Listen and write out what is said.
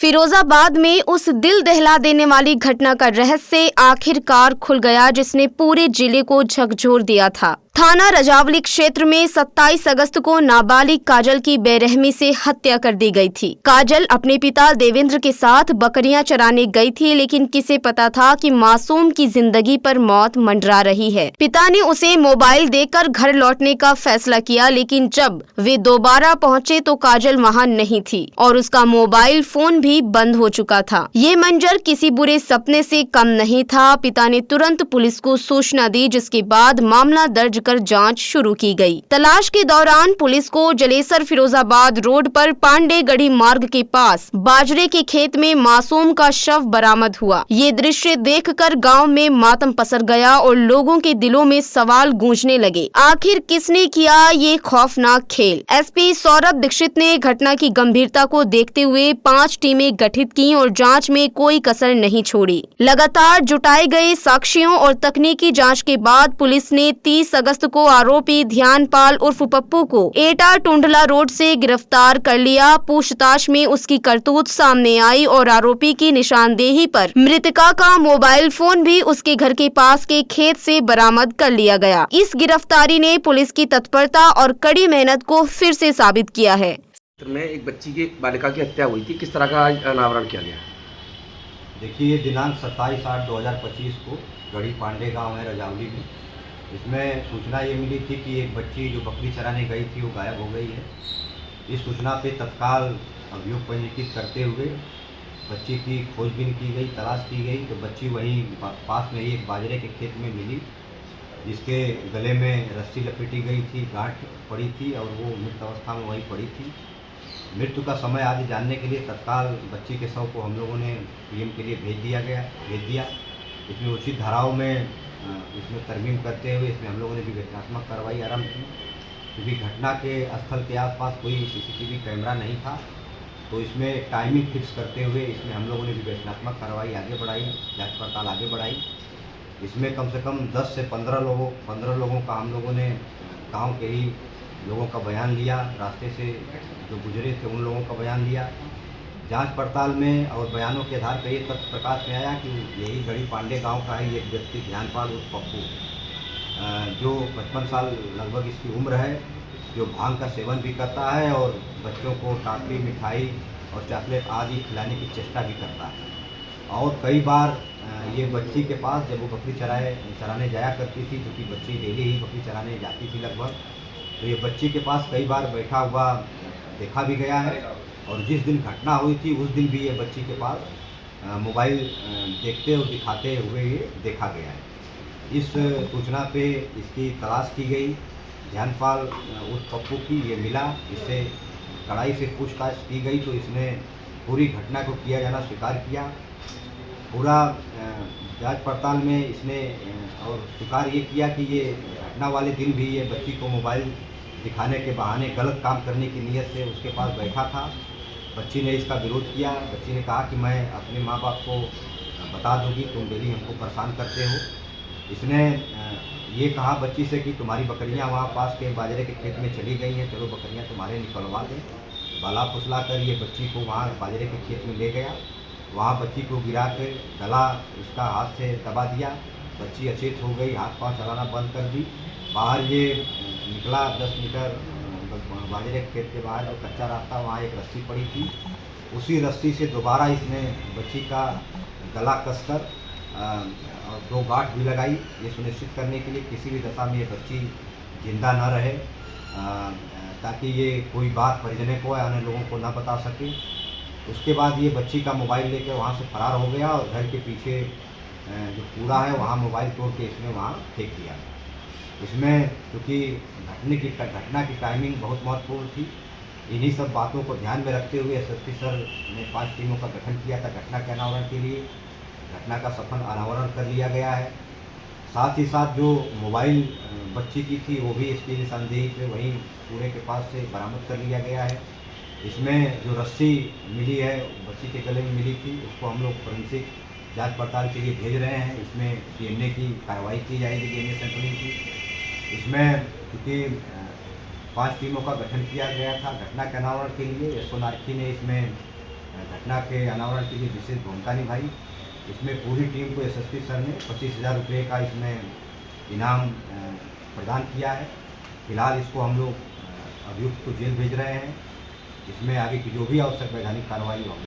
फिरोजाबाद में उस दिल दहला देने वाली घटना का रहस्य आखिरकार खुल गया जिसने पूरे जिले को झकझोर दिया था। थाना रजावली क्षेत्र में 27 अगस्त को नाबालिग काजल की बेरहमी से हत्या कर दी गई थी। काजल अपने पिता देवेंद्र के साथ बकरियां चराने गई थी, लेकिन किसे पता था कि मासूम की जिंदगी पर मौत मंडरा रही है। पिता ने उसे मोबाइल देकर घर लौटने का फैसला किया, लेकिन जब वे दोबारा पहुंचे तो काजल वहां नहीं थी और उसका मोबाइल फोन भी बंद हो चुका था। ये मंजर किसी बुरे सपने से कम नहीं था। पिता ने तुरंत पुलिस को सूचना दी, जिसके बाद मामला दर्ज कर जांच शुरू की गई। तलाश के दौरान पुलिस को जलेसर फिरोजाबाद रोड पर पांडे गढ़ी मार्ग के पास बाजरे के खेत में मासूम का शव बरामद हुआ। ये दृश्य देखकर गांव में मातम पसर गया और लोगों के दिलों में सवाल गूंजने लगे। आखिर किसने किया ये खौफनाक खेल? एसपी सौरभ दीक्षित ने घटना की गंभीरता को देखते हुए 5 टीमें गठित की और जांच में कोई कसर नहीं छोड़ी। लगातार जुटाए गए साक्ष्यों और तकनीकी जांच के बाद पुलिस ने 30 अगस्त को आरोपी ध्यानपाल उर्फ पप्पू को एटा टुंडला रोड से गिरफ्तार कर लिया। पूछताछ में उसकी करतूत सामने आई और आरोपी की निशानदेही पर मृतका का मोबाइल फोन भी उसके घर के पास के खेत से बरामद कर लिया गया। इस गिरफ्तारी ने पुलिस की तत्परता और कड़ी मेहनत को फिर से साबित किया है। में एक बच्ची की बालिका की हत्या हुई थी, किस तरह का अनावरण किया गया? देखिए, ये दिनांक 27/8/2025 को गढ़ी पांडे गांव है रजावली में। इसमें सूचना ये मिली थी कि एक बच्ची जो बकरी चराने गई थी वो गायब हो गई है। इस सूचना पे तत्काल अभियोग पंजीकृत करते हुए बच्ची की खोजबीन की गई, तलाश की गई। तो बच्ची वहीं पास में ही एक बाजरे के खेत में मिली, जिसके गले में रस्सी लपेटी गई थी, गांठ पड़ी थी और वो मृत अवस्था में वहीं पड़ी थी। मृत्यु का समय आदि जानने के लिए तत्काल बच्ची के शव को हम लोगों ने पीएम के लिए भेज दिया। इसमें उचित धाराओं में इसमें तरमीम करते हुए इसमें हम लोगों ने विवेचनात्मक कार्रवाई आरंभ की, क्योंकि घटना के स्थल के आसपास कोई सीसीटीवी कैमरा नहीं था। तो इसमें टाइमिंग फिक्स करते हुए इसमें हम लोगों ने विवेचनात्मक कार्रवाई आगे बढ़ाई, जांच पड़ताल आगे बढ़ाई। इसमें कम से कम 10 से 15 लोगों का हम लोगों ने गाँव के ही लोगों का बयान लिया, रास्ते से जो गुजरे थे उन लोगों का बयान लिया। जांच पड़ताल में और बयानों के आधार पर ये तथ्य प्रकाश में आया कि यही गढ़ी पांडे गांव का ही एक व्यक्ति ध्यानपाल उर्फ पप्पू, जो 55 साल लगभग इसकी उम्र है, जो भांग का सेवन भी करता है और बच्चों को टाफी, मिठाई और चॉकलेट आदि खिलाने की चेष्टा भी करता है। और कई बार ये बच्ची के पास जब वो बकरी चराने जाया करती थी, क्योंकि बच्ची डेली ही बकरी चराने जाती थी लगभग, तो ये बच्ची के पास कई बार बैठा हुआ देखा भी गया है। और जिस दिन घटना हुई थी उस दिन भी ये बच्ची के पास मोबाइल देखते और दिखाते हुए देखा गया है। इस सूचना पे इसकी तलाश की गई, ध्यानपाल उस पप्पू की ये मिला, इससे कड़ाई से पूछताछ की गई तो इसने पूरी घटना को किया जाना स्वीकार किया। पूरा जांच पड़ताल में इसने और स्वीकार ये किया कि ये घटना वाले दिन भी ये बच्ची को मोबाइल दिखाने के बहाने गलत काम करने की नीयत से उसके पास बैठा था। बच्ची ने इसका विरोध किया। बच्ची ने कहा कि मैं अपने माँ बाप को बता दूंगी, तुम डेली हमको परेशान करते हो। इसने ये कहा बच्ची से कि तुम्हारी बकरियां वहाँ पास के बाजरे के खेत में चली गई हैं, चलो बकरियां तुम्हारे निकलवा दें। बाला फुसला कर ये बच्ची को वहाँ बाजरे के खेत में ले गया। वहाँ बच्ची को गिरा के गला इसका हाथ से दबा दिया। बच्ची अचेत हो गई, हाथ पाँव चलाना बंद कर दी। बाहर ये निकला 10 मीटर बाजरे के खेत के बाहर जो कच्चा रास्ता, वहाँ एक रस्सी पड़ी थी। उसी रस्सी से दोबारा इसने बच्ची का गला कसकर 2 गांठ भी लगाई, ये सुनिश्चित करने के लिए किसी भी दशा में ये बच्ची जिंदा न रहे, ताकि ये कोई बात परिजनों को या अन्य लोगों को न बता सके। उसके बाद ये बच्ची का मोबाइल लेकर वहाँ से फरार हो गया और घर के पीछे जो कूड़ा है वहाँ मोबाइल तोड़ के इसने वहाँ फेंक दिया। इसमें क्योंकि घटना की टाइमिंग बहुत महत्वपूर्ण थी, इन्हीं सब बातों को ध्यान में रखते हुए एसएसपी सर ने 5 टीमों का गठन किया था घटना के अनावरण के लिए। घटना का सफल अनावरण कर लिया गया है। साथ ही साथ जो मोबाइल बच्ची की थी वो भी इसकी निशानदेही पे वहीं कूड़े के पास से बरामद कर लिया गया है। इसमें जो रस्सी मिली है बच्ची के गले में मिली थी, उसको हम लोग फोरेंसिक जांच पड़ताल के लिए भेज रहे हैं। इसमें डीएनए की कार्रवाई की जाएगी, डीएनए सैंपलिंग की। इसमें क्योंकि 5 टीमों का गठन किया गया था घटना के अनावरण के लिए, एसओ नारखी ने इसमें घटना के अनावरण के लिए विशेष भूमिका निभाई। इसमें पूरी टीम को एसएसपी सर ने 25,000 रुपये का इसमें इनाम प्रदान किया है। फिलहाल इसको हम लोग अभियुक्त को जेल भेज रहे हैं। इसमें आगे की जो भी आवश्यक वैधानिक कार्रवाई होगी